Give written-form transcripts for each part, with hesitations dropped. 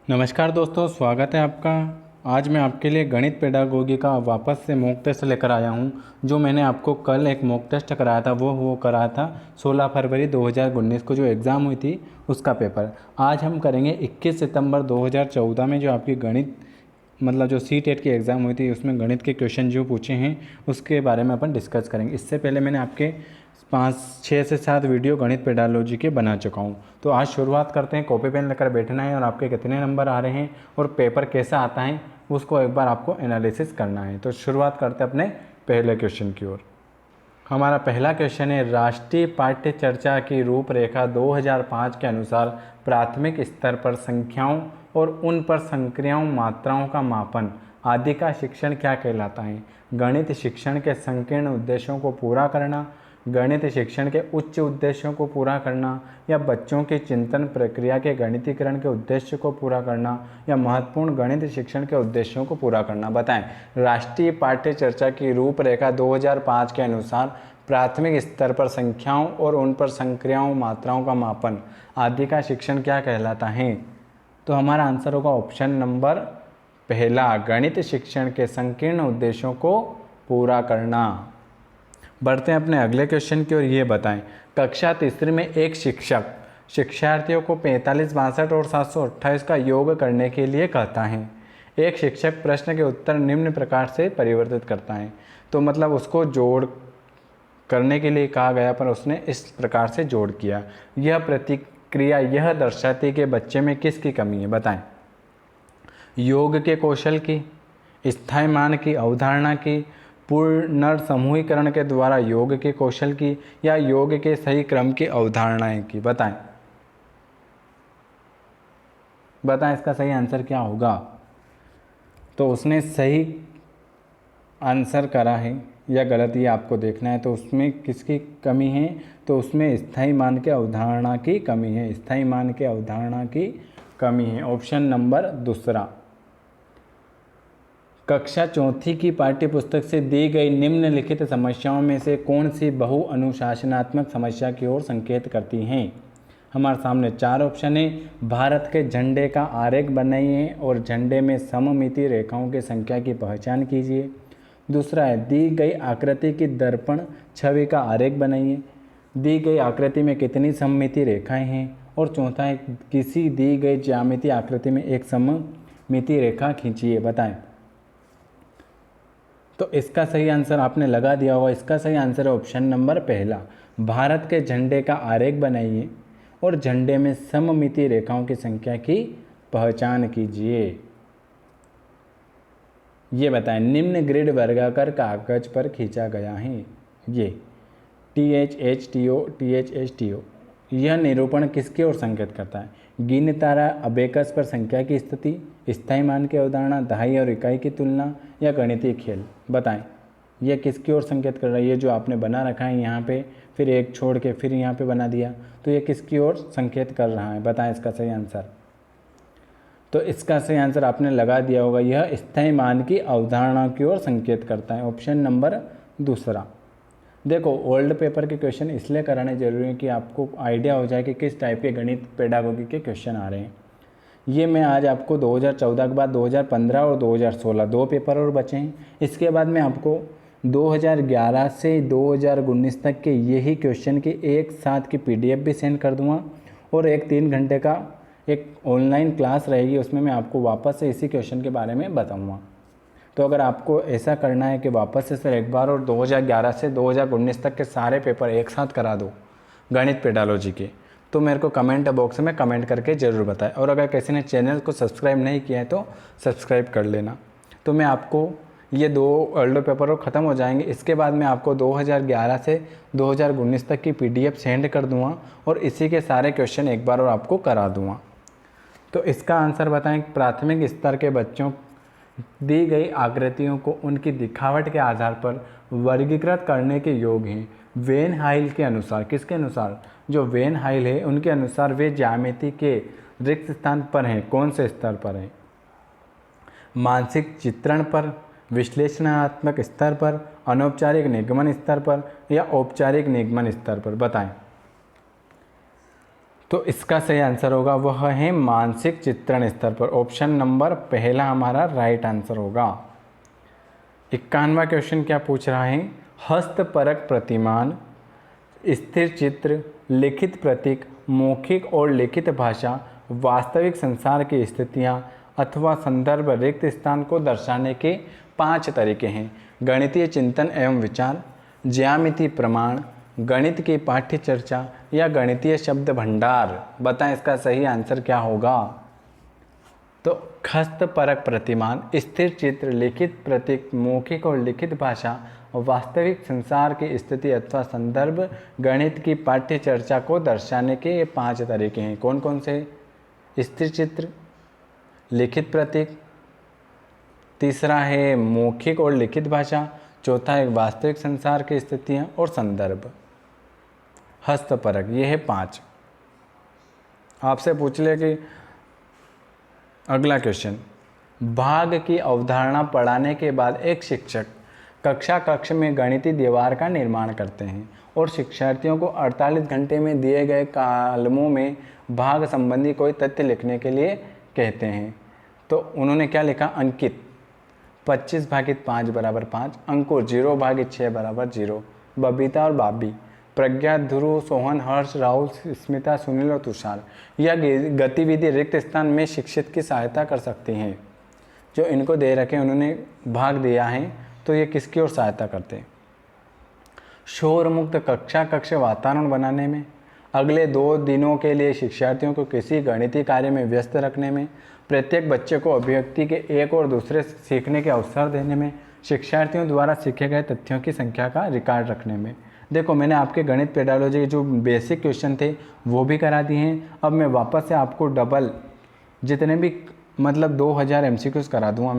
नमस्कार दोस्तों, स्वागत है आपका। आज मैं आपके लिए गणित पेडागोगी का वापस से मॉक टेस्ट लेकर आया हूं। जो मैंने आपको कल एक मॉक टेस्ट कराया था वो कराया था 16 फरवरी 2019 को जो एग्ज़ाम हुई थी उसका पेपर। आज हम करेंगे 21 सितंबर 2014 में जो आपकी गणित मतलब जो CTET की एग्ज़ाम हुई थी उसमें गणित के क्वेश्चन जो पूछे हैं उसके बारे में अपन डिस्कस करेंगे। इससे पहले मैंने आपके 5 6 से 7 वीडियो गणित पेडालॉजी के बना चुका हूँ। तो आज शुरुआत करते हैं। कॉपी पेन लेकर बैठना है और आपके कितने नंबर आ रहे हैं और पेपर कैसा आता है उसको एक बार आपको एनालिसिस करना है। तो शुरुआत करते हैं अपने पहले क्वेश्चन की ओर। हमारा पहला क्वेश्चन है, राष्ट्रीय पाठ्य चर्चा की रूपरेखा 2005 के अनुसार प्राथमिक स्तर पर संख्याओं और उन पर संक्रियाओं मात्राओं का मापन आदि का शिक्षण क्या कहलाता है? गणित शिक्षण के संकीर्ण उद्देश्यों को पूरा करना, गणित शिक्षण के उच्च उद्देश्यों को पूरा करना, या बच्चों की चिंतन प्रक्रिया के गणितीकरण के उद्देश्य को पूरा करना, या महत्वपूर्ण गणित शिक्षण के उद्देश्यों को पूरा करना। बताएं। राष्ट्रीय पाठ्य चर्चा की रूपरेखा 2005 के अनुसार प्राथमिक स्तर पर संख्याओं और उन पर संक्रियाओं मात्राओं का मापन आदि का शिक्षण क्या कहलाता है? तो हमारा आंसर होगा ऑप्शन नंबर पहला, गणित शिक्षण के संकीर्ण उद्देश्यों को पूरा करना। बढ़ते हैं अपने अगले क्वेश्चन की ओर। ये बताएं, कक्षा तीसरी में एक शिक्षक शिक्षार्थियों को 45, 62 और 728 का योग करने के लिए कहता है। एक शिक्षक प्रश्न के उत्तर निम्न प्रकार से परिवर्तित करता है। तो मतलब उसको जोड़ करने के लिए कहा गया पर उसने इस प्रकार से जोड़ किया। यह प्रतिक्रिया यह दर्शाती कि बच्चे में किसकी कमी है? बताएं। योग के कौशल की, स्थायी मान की अवधारणा की, पुनर्समूहीकरण के द्वारा योग के कौशल की, या योग के सही क्रम की अवधारणाएं की। बताएं इसका सही आंसर क्या होगा? तो उसने सही आंसर करा है या गलत ये आपको देखना है। तो उसमें किसकी कमी है? तो उसमें स्थायी मान के अवधारणा की कमी है। स्थायी मान के अवधारणा की कमी है। ऑप्शन नंबर दूसरा। कक्षा चौथी की पाठ्यपुस्तक से दी गई निम्नलिखित समस्याओं में से कौन सी बहु अनुशासनात्मक समस्या की ओर संकेत करती हैं? हमारे सामने 4 ऑप्शन है। भारत के झंडे का आरेख बनाइए और झंडे में सममिति रेखाओं की संख्या की पहचान कीजिए। दूसरा है, दी गई आकृति की दर्पण छवि का आरेख बनाइए। दी गई आकृति में कितनी सममिति रेखाएं हैं? और चौथा है, किसी दी गई ज्यामितीय आकृति में एक सममिति रेखा खींचिए। बताएं। तो इसका सही आंसर आपने लगा दिया होगा। इसका सही आंसर है ऑप्शन नंबर पहला, भारत के झंडे का आरेख बनाइए और झंडे में सममिति रेखाओं की संख्या की पहचान कीजिए। ये बताएं, निम्न ग्रिड वर्गाकार कागज पर खींचा गया है। ये THHTO THHTO यह निरूपण किसकी ओर संकेत करता है? गिन तारा अबेकस पर संख्या की स्थिति, स्थायी मान की अवधारणा, दहाई और इकाई की तुलना, या गणितीय खेल। बताएं यह किसकी ओर संकेत कर रहा है? ये जो आपने बना रखा है यहाँ पे, फिर एक छोड़ के फिर यहाँ पे बना दिया, तो ये किसकी ओर संकेत कर रहा है? बताएं इसका सही आंसर। तो इसका सही आंसर आपने लगा दिया होगा। यह स्थायी मान की अवधारणा की ओर संकेत करता है। ऑप्शन नंबर दूसरा। देखो, ओल्ड पेपर के क्वेश्चन इसलिए कराने जरूरी है कि आपको आइडिया हो जाए कि किस टाइप के गणित पेडागोगी के क्वेश्चन आ रहे हैं। ये मैं आज आपको 2014 के बाद 2015 और 2016 2 पेपर और बचे हैं। इसके बाद मैं आपको 2011 से 2019 तक के यही क्वेश्चन की एक साथ की PDF भी सेंड कर दूंगा और एक 3 घंटे का एक ऑनलाइन क्लास रहेगी, उसमें मैं आपको वापस से इसी क्वेश्चन के बारे में बताऊँगा। तो अगर आपको ऐसा करना है कि वापस से सर एक बार और 2011 से 2019 तक के सारे पेपर एक साथ करा दो गणित पेडालॉजी के, तो मेरे को कमेंट बॉक्स में कमेंट करके ज़रूर बताएं। और अगर किसी ने चैनल को सब्सक्राइब नहीं किया है तो सब्सक्राइब कर लेना। तो मैं आपको ये 2 ओल्ड पेपर और ख़त्म हो जाएंगे, इसके बाद मैं आपको 2011 से 2019 तक की PDF सेंड कर दूँगा और इसी के सारे क्वेश्चन एक बार और आपको करा दूँगा। तो इसका आंसर बताएं। प्राथमिक स्तर के बच्चों दी गई आकृतियों को उनकी दिखावट के आधार पर वर्गीकृत करने के योग्य हैं। वेन हाइल के अनुसार, किसके अनुसार? जो वेन हाइल है उनके अनुसार वे ज्यामिति के रिक्त स्थान पर हैं। कौन से स्तर पर हैं? मानसिक चित्रण पर, विश्लेषणात्मक स्तर पर, अनौपचारिक निगमन स्तर पर, या औपचारिक निगमन स्तर पर। बताएं। तो इसका सही आंसर होगा वह है मानसिक चित्रण स्तर पर। ऑप्शन नंबर पहला हमारा राइट आंसर होगा। 51वां क्वेश्चन क्या पूछ रहा है, हस्तपरक प्रतिमान, स्थिर चित्र, लिखित प्रतीक, मौखिक और लिखित भाषा, वास्तविक संसार की स्थितियाँ अथवा संदर्भ रिक्त स्थान को दर्शाने के 5 तरीके हैं। गणितीय चिंतन एवं विचार, ज्यामिति प्रमाण, गणित की पाठ्य चर्चा या गणितीय शब्द भंडार। बताएं इसका सही आंसर क्या होगा। तो हस्तपरक प्रतिमान, स्थिर चित्र, लिखित प्रतीक, मौखिक और लिखित भाषा, वास्तविक संसार की स्थिति अथवा संदर्भ, गणित की पाठ्य चर्चा को दर्शाने के ये 5 तरीके हैं। कौन कौन से? स्थिर चित्र, लिखित प्रतीक, तीसरा है मौखिक और लिखित भाषा, चौथा है वास्तविक संसार की स्थितियाँ और संदर्भ। हस्तपरक ये है 5। आपसे पूछ ले कि अगला क्वेश्चन, भाग की अवधारणा पढ़ाने के बाद एक शिक्षक कक्ष में गणितीय दीवार का निर्माण करते हैं और शिक्षार्थियों को 48 घंटे में दिए गए कॉलमों में भाग संबंधी कोई तथ्य लिखने के लिए कहते हैं। तो उन्होंने क्या लिखा? अंकित 25/5 = 5, अंकुर 0/6 = 0, बबीता और बाबी, प्रज्ञा, ध्रुव, सोहन, हर्ष, राहुल, स्मिता, सुनील और तुषार। यह गतिविधि रिक्त स्थान में शिक्षित की सहायता कर सकती हैं। जो इनको दे रखे उन्होंने भाग दिया है, तो ये किसकी ओर सहायता करते हैं? शोर मुक्त कक्ष वातावरण बनाने में, अगले 2 दिनों के लिए शिक्षार्थियों को किसी गणितीय कार्य में व्यस्त रखने में, प्रत्येक बच्चे को अभिव्यक्ति के एक और दूसरे सीखने के अवसर देने में, शिक्षार्थियों द्वारा सीखे गए तथ्यों की संख्या का रिकॉर्ड रखने में। देखो मैंने आपके गणित पेडालॉजी के जो बेसिक क्वेश्चन थे वो भी करा दिए हैं। अब मैं वापस से आपको डबल जितने भी मतलब 2000 MCQs करा दूंगा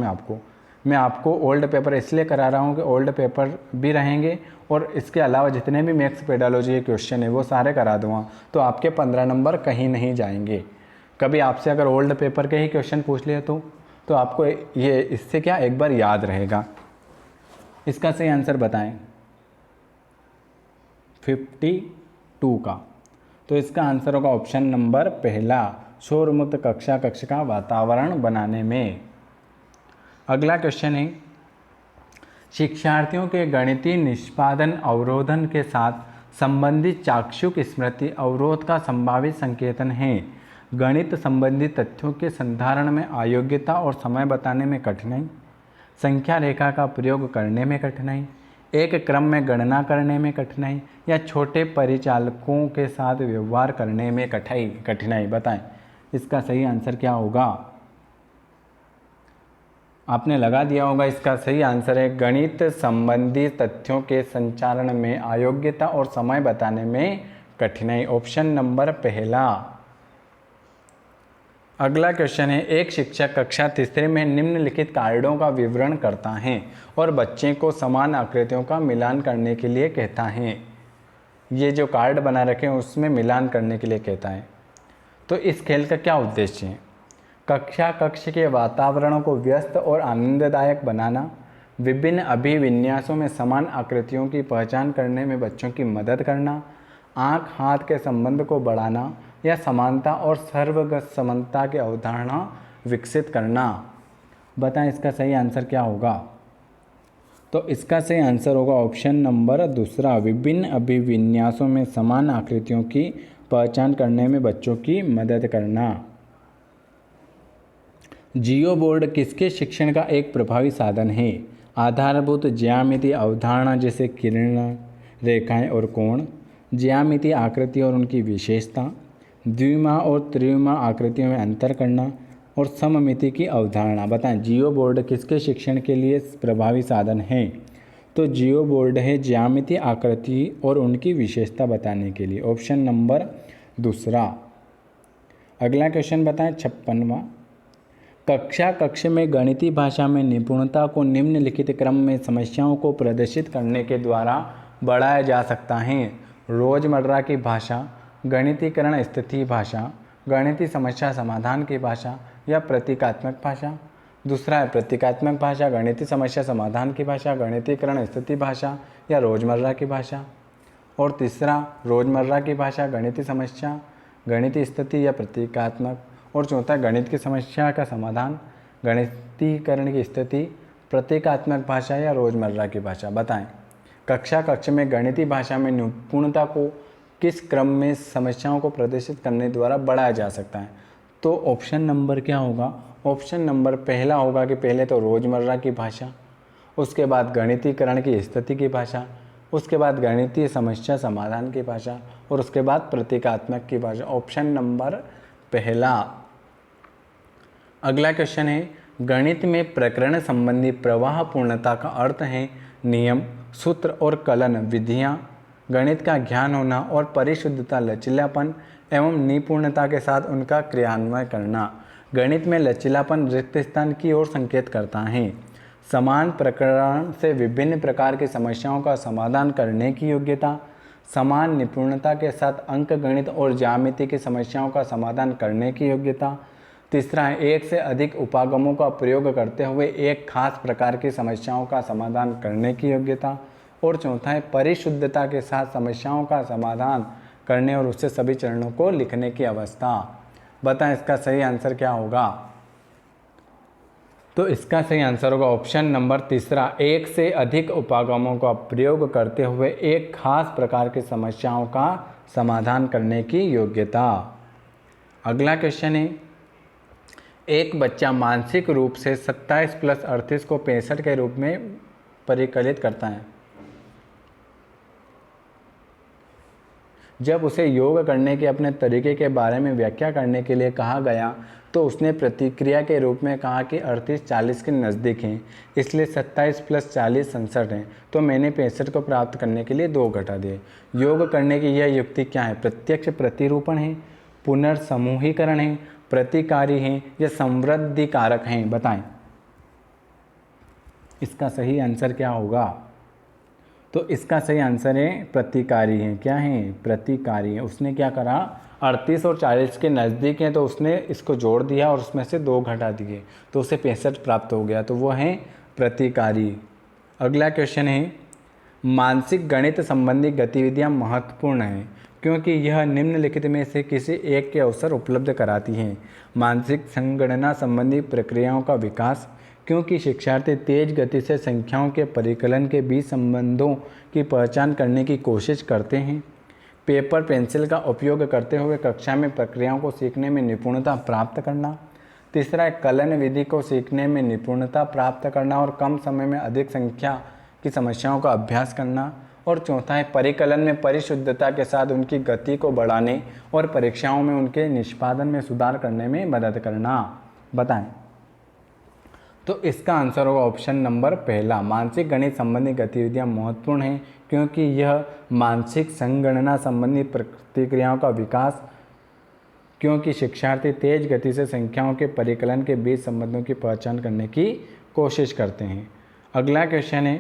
मैं आपको ओल्ड पेपर इसलिए करा रहा हूँ कि ओल्ड पेपर भी रहेंगे और इसके अलावा जितने भी मैथ्स पेडालॉजी के क्वेश्चन है वो सारे करा दूंगा। तो आपके 15 नंबर कहीं नहीं जाएंगे। कभी आपसे अगर ओल्ड पेपर के ही क्वेश्चन पूछ लिया तो आपको ये इससे क्या एक बार याद रहेगा। इसका सही आंसर बताएं 52 का। तो इसका आंसर होगा ऑप्शन नंबर पहला, शोर मुक्त कक्ष का वातावरण बनाने में। अगला क्वेश्चन है, शिक्षार्थियों के गणितीय निष्पादन अवरोधन के साथ संबंधित चाक्षुष स्मृति अवरोध का संभावित संकेतन है। गणित संबंधी तथ्यों के संधारण में अयोग्यता और समय बताने में कठिनाई, संख्या रेखा का प्रयोग करने में कठिनाई, एक क्रम में गणना करने में कठिनाई या छोटे परिचालकों के साथ व्यवहार करने में कठिनाई। बताएं इसका सही आंसर क्या होगा। आपने लगा दिया होगा। इसका सही आंसर है गणित संबंधी तथ्यों के संचारण में अयोग्यता और समय बताने में कठिनाई, ऑप्शन नंबर पहला। अगला क्वेश्चन है, एक शिक्षक कक्षा तीसरे में निम्नलिखित कार्यों का विवरण करता है और बच्चे को समान आकृतियों का मिलान करने के लिए कहता है। ये जो कार्ड बना रखे हैं उसमें मिलान करने के लिए कहता है। तो इस खेल का क्या उद्देश्य है? कक्ष के वातावरण को व्यस्त और आनंददायक बनाना, विभिन्न अभिविन्यासों में समान आकृतियों की पहचान करने में बच्चों की मदद करना, आँख हाथ के संबंध को बढ़ाना या समानता और सर्वगत समानता की अवधारणा विकसित करना। बताएं इसका सही आंसर क्या होगा। तो इसका सही आंसर होगा ऑप्शन नंबर दूसरा, विभिन्न अभिविन्यासों में समान आकृतियों की पहचान करने में बच्चों की मदद करना। जियो बोर्ड किसके शिक्षण का एक प्रभावी साधन है? आधारभूत ज्यामितीय अवधारणा जैसे किरण, रेखाएं और कोण, ज्यामितीय आकृति और उनकी विशेषता, द्विमा और त्रिमा आकृतियों में अंतर करना और सममिति की अवधारणा। बताएं जियो बोर्ड किसके शिक्षण के लिए प्रभावी साधन है? तो जियो बोर्ड है ज्यामितीय आकृति और उनकी विशेषता बताने के लिए, ऑप्शन नंबर दूसरा। अगला क्वेश्चन बताएं 56वां, कक्ष में गणितीय भाषा में निपुणता को निम्नलिखित क्रम में समस्याओं को प्रदर्शित करने के द्वारा बढ़ाया जा सकता है। रोजमर्रा की भाषा, गणितीकरण स्थिति भाषा, गणितीय समस्या समाधान की भाषा या प्रतीकात्मक भाषा। दूसरा है प्रतीकात्मक भाषा, गणितीय समस्या समाधान की भाषा, गणितीकरण स्थिति भाषा या रोजमर्रा की भाषा। और तीसरा रोजमर्रा की भाषा, गणितीय समस्या, गणितीय स्थिति या प्रतीकात्मक। और चौथा, गणित की समस्या का समाधान, गणितीकरण की स्थिति, प्रतीकात्मक भाषा या रोजमर्रा की भाषा। बताएं, कक्ष में गणितीय भाषा में निपुणता को किस क्रम में समस्याओं को प्रदर्शित करने द्वारा बढ़ाया जा सकता है? तो ऑप्शन नंबर क्या होगा? ऑप्शन नंबर पहला होगा कि पहले तो रोजमर्रा की भाषा, उसके बाद गणितीकरण की स्थिति की भाषा, उसके बाद गणितीय समस्या समाधान की भाषा, और उसके बाद प्रतीकात्मक की भाषा। ऑप्शन नंबर पहला। अगला क्वेश्चन है, गणित में प्रकरण संबंधी प्रवाह पूर्णता का अर्थ है नियम, सूत्र और कलन विधियां, गणित का ज्ञान होना और परिशुद्धता, लचीलापन एवं निपुणता के साथ उनका क्रियान्वयन करना। गणित में लचीलापन रिक्त स्थान की ओर संकेत करता है। समान प्रकरण से विभिन्न प्रकार की समस्याओं का समाधान करने की योग्यता, समान निपुणता के साथ अंक गणित और ज्यामिति की समस्याओं का समाधान करने की योग्यता। तीसरा है, एक से अधिक उपागमों का प्रयोग करते हुए एक खास प्रकार की समस्याओं का समाधान करने की योग्यता। और चौथा है, परिशुद्धता के साथ समस्याओं का समाधान करने और उससे सभी चरणों को लिखने की अवस्था। बताएं इसका सही आंसर क्या होगा? तो इसका सही आंसर होगा ऑप्शन नंबर तीसरा, एक से अधिक उपागमों का प्रयोग करते हुए एक खास प्रकार की समस्याओं का समाधान करने की योग्यता। अगला क्वेश्चन है, एक बच्चा मानसिक रूप से 27 + 38 को 65 के रूप में परिकलित करता है। जब उसे योग करने के अपने तरीके के बारे में व्याख्या करने के लिए कहा गया तो उसने प्रतिक्रिया के रूप में कहा कि 38 40 के नज़दीक हैं, इसलिए 27 + 40 67 हैं, तो मैंने 65 को प्राप्त करने के लिए 2 घटा दिए। योग करने की यह युक्ति क्या है? प्रत्यक्ष प्रतिरूपण है, पुनर्समूहीकरण है, प्रतिकारी है या समृद्धि कारक हैं? बताएं इसका सही आंसर क्या होगा? तो इसका सही आंसर है प्रतिकारी है। क्या है? प्रतिकारी है। उसने क्या करा, 38 और 40 के नज़दीक हैं तो उसने इसको जोड़ दिया और उसमें से 2 घटा दिए तो उसे 65 प्राप्त हो गया, तो वो है प्रतिकारी। अगला क्वेश्चन है, मानसिक गणित संबंधी गतिविधियां महत्वपूर्ण हैं क्योंकि यह निम्नलिखित में से किसी एक के अवसर उपलब्ध कराती हैं। मानसिक संगणना संबंधी प्रक्रियाओं का विकास, क्योंकि शिक्षार्थी तेज गति से संख्याओं के परिकलन के बीच संबंधों की पहचान करने की कोशिश करते हैं। पेपर पेंसिल का उपयोग करते हुए कक्षा में प्रक्रियाओं को सीखने में निपुणता प्राप्त करना। तीसरा है, कलन विधि को सीखने में निपुणता प्राप्त करना और कम समय में अधिक संख्या की समस्याओं का अभ्यास करना। और चौथा है, परिकलन में परिशुद्धता के साथ उनकी गति को बढ़ाने और परीक्षाओं में उनके निष्पादन में सुधार करने में मदद करना। बताएं। तो इसका आंसर होगा ऑप्शन नंबर पहला, मानसिक गणित संबंधी गतिविधियां महत्वपूर्ण हैं क्योंकि यह मानसिक संगणना संबंधी प्रतिक्रियाओं का विकास, क्योंकि शिक्षार्थी तेज गति से संख्याओं के परिकलन के बीच संबंधों की पहचान करने की कोशिश करते हैं। अगला क्वेश्चन है,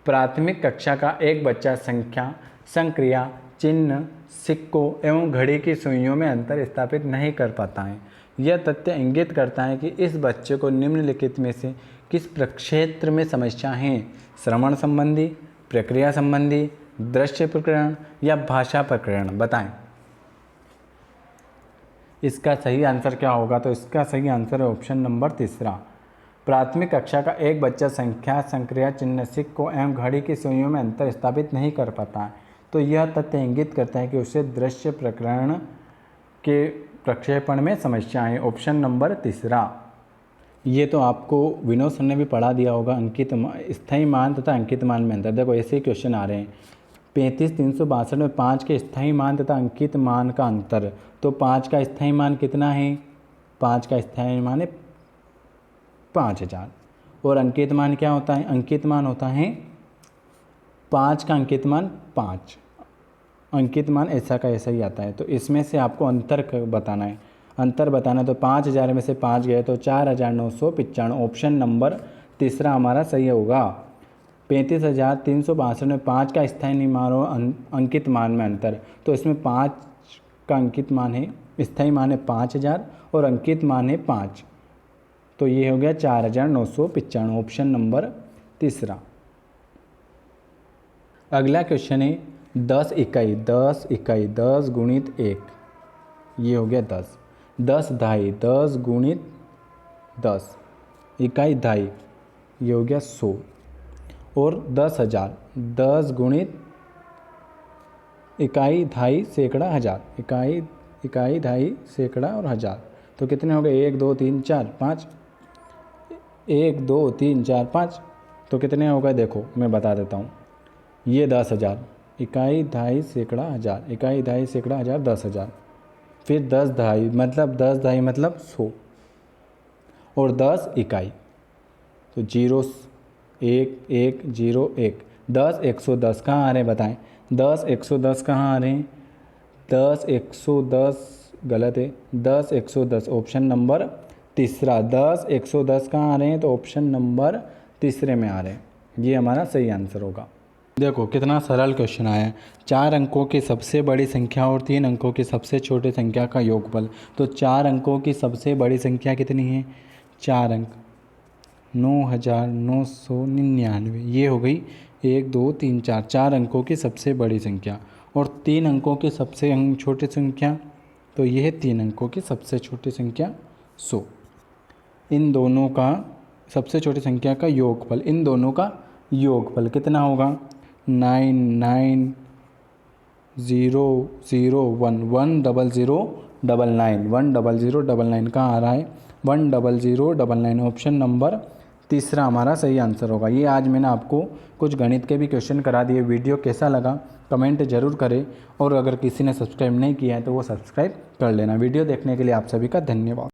प्राथमिक कक्षा का एक बच्चा संख्या, संक्रिया, चिन्ह, सिक्कों एवं घड़ी की सुइयों में अंतर स्थापित नहीं कर पाता है। यह तथ्य इंगित करता है कि इस बच्चे को निम्नलिखित में से किस प्रक्षेत्र में समस्या है? श्रवण संबंधी, प्रक्रिया संबंधी, दृश्य प्रकरण या भाषा प्रकरण? बताएं इसका सही आंसर क्या होगा? तो इसका सही आंसर है ऑप्शन नंबर तीसरा, प्राथमिक कक्षा का एक बच्चा संख्या, संक्रिया, चिन्ह, सिक्कों एवं घड़ी की सुइयों में अंतर स्थापित नहीं कर पाता है। तो यह तथ्य इंगित करता है कि उसे दृश्य प्रकरण के प्रक्षेपण में समस्या है। ऑप्शन नंबर तीसरा। ये तो आपको विनोद सर ने भी पढ़ा दिया होगा, अंकित स्थायी मान तथा अंकित मान में अंतर। देखो ऐसे ही क्वेश्चन आ रहे हैं, 35 362 में 5 के स्थायी मान तथा अंकित मान का अंतर। तो 5 का स्थायी मान कितना है? 5 का स्थायी मान है 5000 और अंकित मान क्या होता है? अंकित मान होता है 5 का अंकित मान 5, अंकित मान ऐसा का ऐसा ही आता है। तो इसमें से आपको अंतर बताना है, अंतर बताना है। तो 5000 में से 5 गए तो 4995। ऑप्शन नंबर तीसरा हमारा सही होगा। 35,362 में 5 का स्थायी मान और अंकित मान में अंतर, तो इसमें 5 का अंकित मान है, स्थायी मान है 5000 और अंकित मान है 5, तो ये हो गया 4995। ऑप्शन नंबर तीसरा। अगला क्वेश्चन है 10 इकाई 10 गुणित 1 ये हो गया 10। 10 ढाई, 10 गुणित 10 इकाई ढाई, ये हो गया 100। और 10,000, 10 गुणित इकाई ढाई सैकड़ा हज़ार, इकाई ढाई सैकड़ा और हज़ार, तो कितने हो गए? 1 2 3 4 5, 1 2 3 4 5, तो कितने हो गए? देखो मैं बता देता हूँ। ये 10,000, इकाई ढाई सैकड़ा हज़ार, इकाई ढाई सैकड़ा हज़ार 10,000, फिर 10 ढाई मतलब 10 ढाई मतलब 100, और 10 इकाई, तो 0 1 1 0 1, 10 110 कहाँ आ रहे हैं बताएं? 10 110 कहाँ आ रहे हैं? 10 110 गलत है, 10 110 ऑप्शन नंबर तीसरा। 10 110 कहाँ आ रहे हैं? तो ऑप्शन नंबर तीसरे में आ रहे हैं। ये हमारा सही आंसर होगा। देखो कितना सरल क्वेश्चन आया है। 4 अंकों की सबसे बड़ी संख्या और 3 अंकों की सबसे छोटी संख्या का योगफल। तो 4 अंकों की सबसे बड़ी संख्या कितनी है? 4 अंक 9,999, ये हो गई 1 2 3 4, 4 अंकों की सबसे बड़ी संख्या। और 3 अंकों की सबसे छोटी संख्या, तो ये है 3 अंकों की सबसे छोटी संख्या 100। इन दोनों का सबसे छोटी संख्या का योगफल, इन दोनों का योगफल कितना होगा? 9,9,0,0,1 10099, 10099 कहाँ आ रहा है? 10099, ऑप्शन नंबर तीसरा हमारा सही आंसर होगा। ये आज मैंने आपको कुछ गणित के भी क्वेश्चन करा दिए। वीडियो कैसा लगा कमेंट ज़रूर करें, और अगर किसी ने सब्सक्राइब नहीं किया है तो वो सब्सक्राइब कर लेना। वीडियो देखने के लिए आप सभी का धन्यवाद।